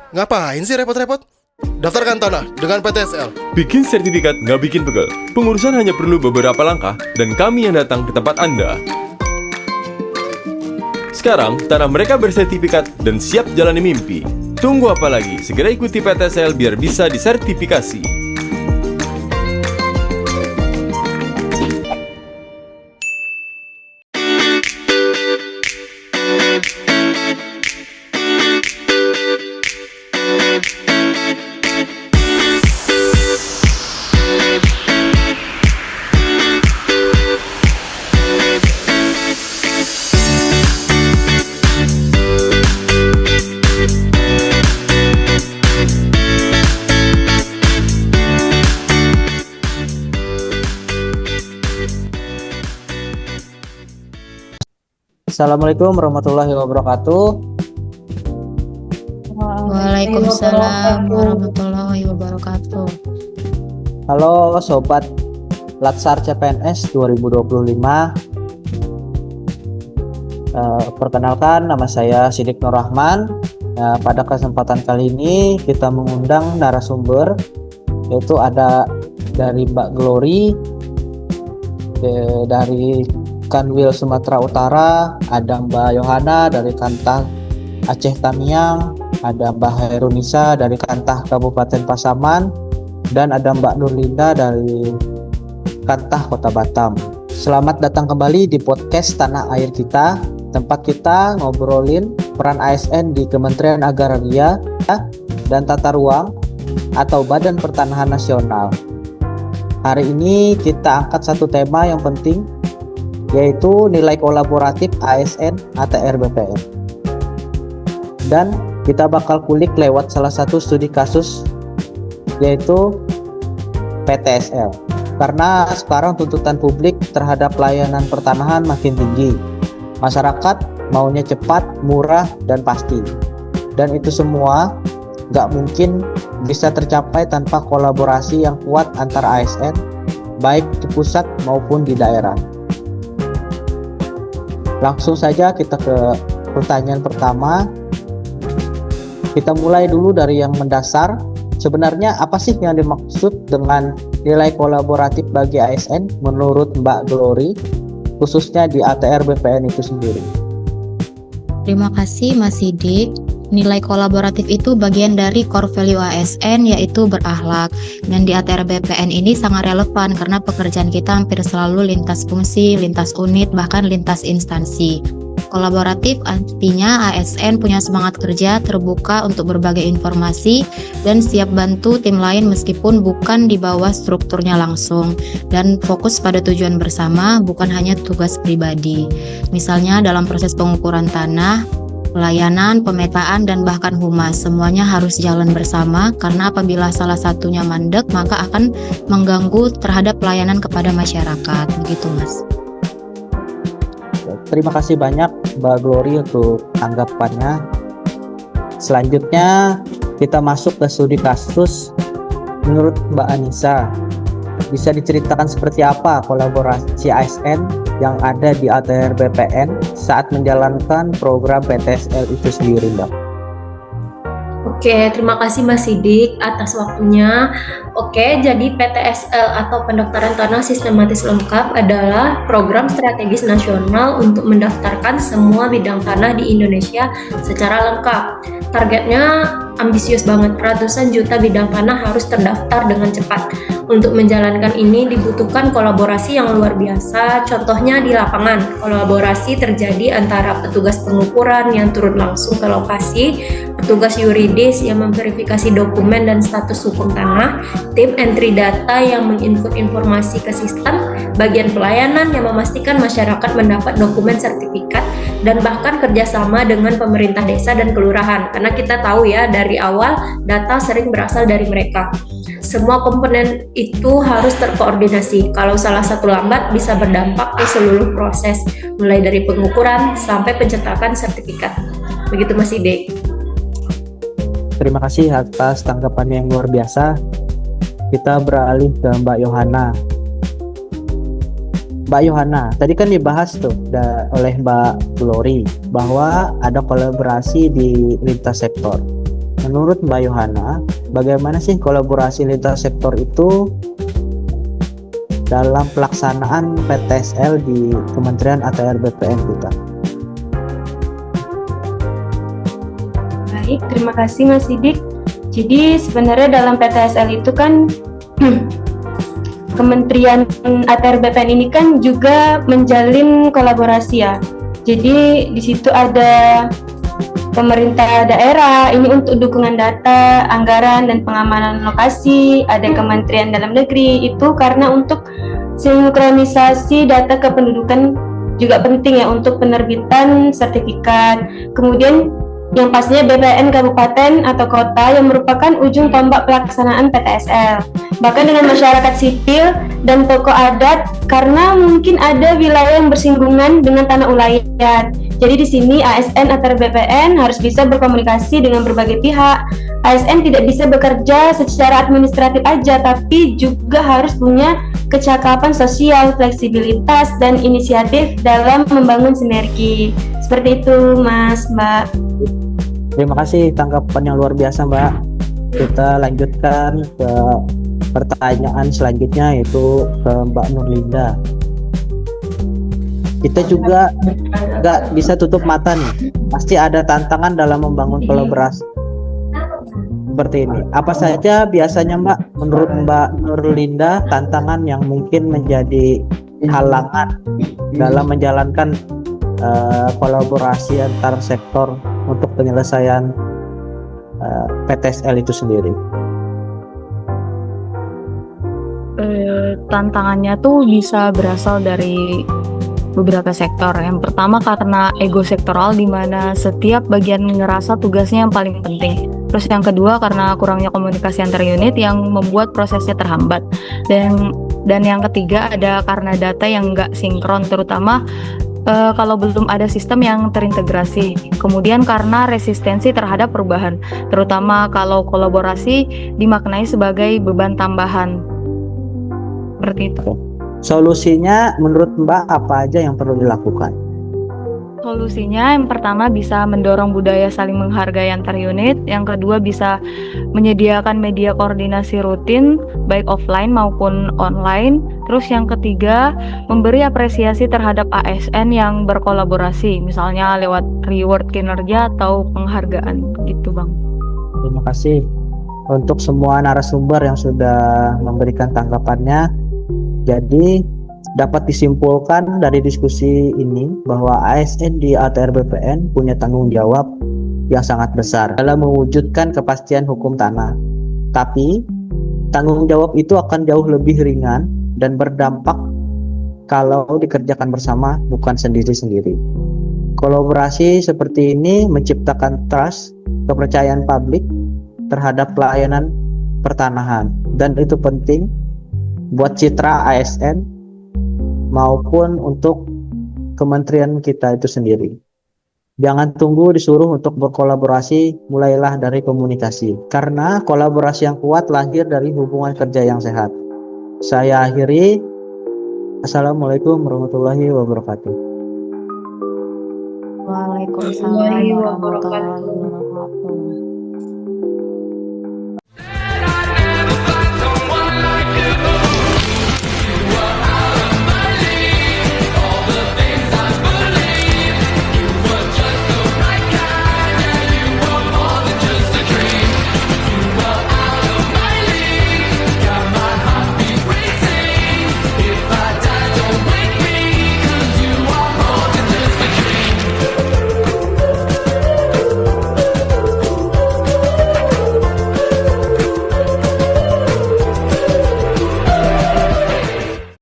Ngapain sih repot-repot? Daftarkan tanah dengan PTSL. Bikin sertifikat nggak bikin pegel. Pengurusan hanya perlu beberapa langkah dan kami yang datang ke tempat Anda. Sekarang, tanah mereka bersertifikat dan siap jalani mimpi. Tunggu apa lagi? Segera ikuti PTSL biar bisa disertifikasi. Assalamualaikum warahmatullahi wabarakatuh. Waalaikumsalam warahmatullahi wabarakatuh. Halo Sobat Latsar CPNS 2025. Perkenalkan, nama saya Sidik Nur Rahman. Pada kesempatan kali ini kita mengundang narasumber, yaitu ada dari Mbak Glory, dari Kanwil Sumatera Utara, ada Mbak Yohana dari Kantah Aceh Tamiang, ada Mbak Hairunisa dari Kantah Kabupaten Pasaman, dan ada Mbak Nurlinda dari Kantah Kota Batam. Selamat datang kembali di podcast Tanah Air Kita, tempat kita ngobrolin peran ASN di Kementerian Agraria dan Tata Ruang atau Badan Pertanahan Nasional. Hari ini kita angkat satu tema yang penting, yaitu nilai kolaboratif ASN ATR BPN. Dan kita bakal kulik lewat salah satu studi kasus, yaitu PTSL. Karena sekarang tuntutan publik terhadap layanan pertanahan makin tinggi. Masyarakat maunya cepat, murah, dan pasti. Dan itu semua nggak mungkin bisa tercapai tanpa kolaborasi yang kuat antara ASN, baik di pusat maupun di daerah. Langsung saja kita ke pertanyaan pertama. Kita mulai dulu dari yang mendasar. Sebenarnya apa sih yang dimaksud dengan nilai kolaboratif bagi ASN menurut Mbak Glory, khususnya di ATR BPN itu sendiri? Terima kasih Mas Sidik. Nilai kolaboratif itu bagian dari core value ASN, yaitu berakhlak. Dan di ATR BPN ini sangat relevan karena pekerjaan kita hampir selalu lintas fungsi, lintas unit, bahkan lintas instansi. Kolaboratif artinya ASN punya semangat kerja, terbuka untuk berbagai informasi, dan siap bantu tim lain meskipun bukan di bawah strukturnya langsung, dan fokus pada tujuan bersama, bukan hanya tugas pribadi. Misalnya dalam proses pengukuran tanah, pelayanan, pemetaan, dan bahkan humas, semuanya harus jalan bersama karena apabila salah satunya mandek maka akan mengganggu terhadap pelayanan kepada masyarakat. Begitu Mas. Terima kasih banyak Mbak Glory untuk tanggapannya. Selanjutnya kita masuk ke studi kasus. Menurut Mbak Anissa, bisa diceritakan seperti apa kolaborasi ASN yang ada di ATR BPN saat menjalankan program PTSL itu sendiri, Mbak? Oke, terima kasih Mas Sidik atas waktunya. Oke, jadi PTSL atau Pendaftaran Tanah Sistematis Lengkap adalah program strategis nasional untuk mendaftarkan semua bidang tanah di Indonesia secara lengkap. Targetnya ambisius banget, ratusan juta bidang tanah harus terdaftar dengan cepat. Untuk menjalankan ini dibutuhkan kolaborasi yang luar biasa. Contohnya di lapangan, kolaborasi terjadi antara petugas pengukuran yang turun langsung ke lokasi, petugas yuridis yang memverifikasi dokumen dan status hukum tanah, tim entry data yang menginput informasi ke sistem, bagian pelayanan yang memastikan masyarakat mendapat dokumen sertifikat, dan bahkan kerjasama dengan pemerintah desa dan kelurahan. Karena kita tahu ya, dari awal data sering berasal dari mereka. Semua komponen itu harus terkoordinasi. Kalau salah satu lambat bisa berdampak ke seluruh proses, mulai dari pengukuran sampai pencetakan sertifikat. Begitu Mas Ide. Terima kasih atas tanggapannya yang luar biasa. Kita beralih ke Mbak Yohana. Mbak Yohana, tadi kan dibahas tuh oleh Mbak Glory bahwa ada kolaborasi di lintas sektor. Menurut Mbak Yohana, bagaimana sih kolaborasi lintas sektor itu dalam pelaksanaan PTSL di Kementerian ATR BPN kita? Baik, terima kasih Mas Sidik. Jadi sebenarnya dalam PTSL itu kan Kementerian ATR BPN ini kan juga menjalin kolaborasi ya. Jadi di situ ada pemerintah daerah ini untuk dukungan data, anggaran dan pengamanan lokasi, ada Kementerian Dalam Negeri itu karena untuk sinkronisasi data kependudukan juga penting ya untuk penerbitan sertifikat. Kemudian yang pastinya BPN kabupaten atau kota yang merupakan ujung tombak pelaksanaan PTSL. Bahkan dengan masyarakat sipil dan tokoh adat karena mungkin ada wilayah yang bersinggungan dengan tanah ulayat. Jadi di sini ASN atau BPN harus bisa berkomunikasi dengan berbagai pihak. ASN tidak bisa bekerja secara administratif aja, tapi juga harus punya kecakapan sosial, fleksibilitas, dan inisiatif dalam membangun sinergi. Seperti itu, Mas, Mbak. Terima kasih tanggapan yang luar biasa, Mbak. Kita lanjutkan ke pertanyaan selanjutnya, yaitu ke Mbak Nurlinda. Kita juga nggak bisa tutup mata nih, pasti ada tantangan dalam membangun kolaborasi seperti ini. Apa saja biasanya Mbak, menurut Mbak Nurlinda, tantangan yang mungkin menjadi halangan dalam menjalankan kolaborasi antar sektor untuk penyelesaian PTSL itu sendiri? Tantangannya tuh bisa berasal dari beberapa sektor. Yang pertama karena ego sektoral, di mana setiap bagian ngerasa tugasnya yang paling penting. Terus yang kedua karena kurangnya komunikasi antar unit yang membuat prosesnya terhambat. Dan yang ketiga ada karena data yang nggak sinkron, terutama kalau belum ada sistem yang terintegrasi. Kemudian karena resistensi terhadap perubahan, terutama kalau kolaborasi dimaknai sebagai beban tambahan. Seperti itu. Solusinya menurut Mbak apa aja yang perlu dilakukan? Solusinya yang pertama bisa mendorong budaya saling menghargai antar unit. Yang kedua bisa menyediakan media koordinasi rutin baik offline maupun online. Terus yang ketiga memberi apresiasi terhadap ASN yang berkolaborasi, misalnya lewat reward kinerja atau penghargaan gitu, Bang. Terima kasih untuk semua narasumber yang sudah memberikan tanggapannya. Jadi dapat disimpulkan dari diskusi ini bahwa ASN di ATR BPN punya tanggung jawab yang sangat besar dalam mewujudkan kepastian hukum tanah. Tapi tanggung jawab itu akan jauh lebih ringan dan berdampak kalau dikerjakan bersama, bukan sendiri-sendiri. Kolaborasi seperti ini menciptakan trust, kepercayaan publik terhadap pelayanan pertanahan, dan itu penting buat citra ASN maupun untuk kementerian kita itu sendiri. Jangan tunggu disuruh untuk berkolaborasi, mulailah dari komunikasi. Karena kolaborasi yang kuat lahir dari hubungan kerja yang sehat. Saya akhiri. Assalamualaikum warahmatullahi wabarakatuh. Waalaikumsalam warahmatullahi wabarakatuh.